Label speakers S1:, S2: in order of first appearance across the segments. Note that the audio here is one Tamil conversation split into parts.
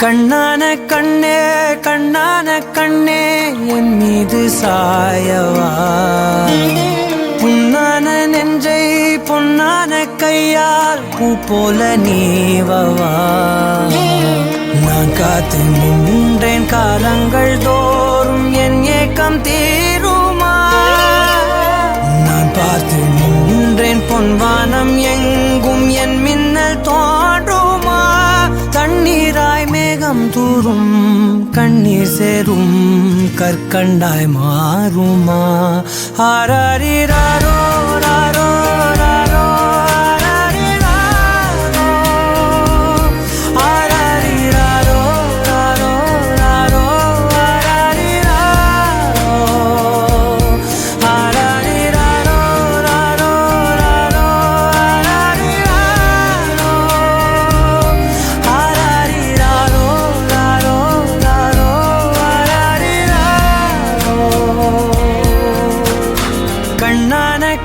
S1: கண்ணான கண்ணே கண்ணான கண்ணே என் மீது சாயவா புண்ணான நெஞ்சை பொன்னான கையால் பூ போல நீவவா நான் காத்து நின்றேன் காலங்கள் தோறும் என் ஏக்கம் தீருமா நான் பார்த்து நின்றேன் பொன்வானம் எங்கும் என் மின்னல் தோன்றுமா தண்ணீராய் மேகம் தூரும் கண்ணீர் சேரும் கற்கண்டாய் மாறுமா ஆராரிராரோ ராரோ ராரோ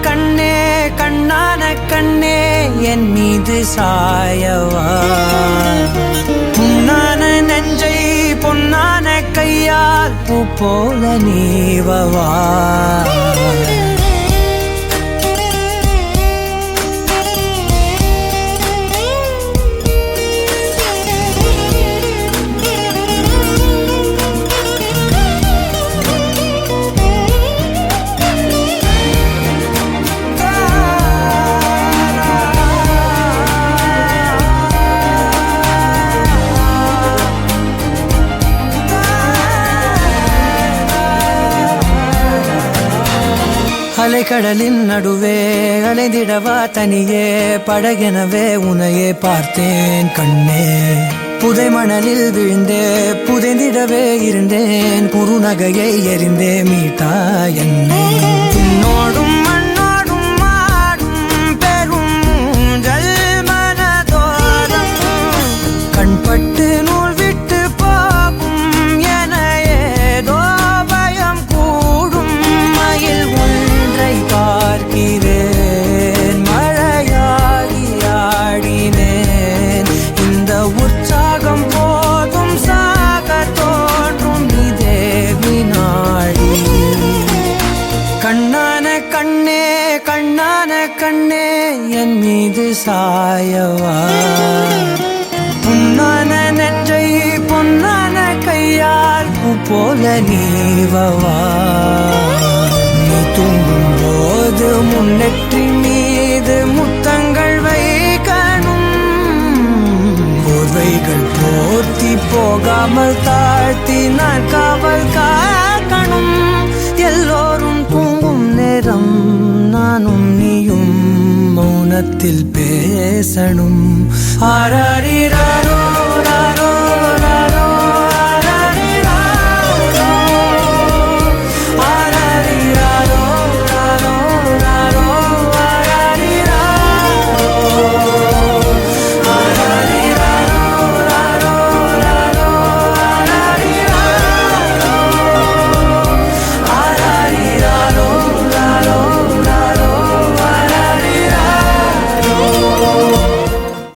S1: கண்ணே கண்ணான கண்ணே என் மீது சாயவா புண்ணான நெஞ்சை பொன்னான கையால் பூ போல நீவவா அலைக்கடலின் நடுவே அலைந்திடவா தனியே படகெனவே உனையே பார்த்தேன் கண்ணே புதை மணலில் விழுந்தே புதைந்திடவே இருந்தேன் குறுநகையை எறிந்தே மீட்டா என்னை உன்னோடும் மண்ணோடும் மாடும் பெரும் ஊஞ்சல் மனதோரம் கண்பட்டு நூல் விட்டு போகும் என ஏதோ பயம் கூடும் மயில் பார்க்கிறேன் மழையாகி ஆடினேன் இந்த உற்சாகம் போதும் சாக தோன்றும் இதே வினாடி கண்ணான கண்ணே கண்ணான கண்ணே என் மீது சாயவா புண்ணான நெஞ்சை பொன்னான கையால் பூ போல நீவவா தூங்கும் போது முன்னெற்றி மீது முத்தங்கள் வைக்கணும் போர்வைகள் போர்த்தி போகாமல் தாழ்த்தி நான் காவல் காக்கணும் எல்லோரும் தூங்கும் நேரம் நானும் நீயும் மௌனத்தில் பேசணும் ஆராரிரா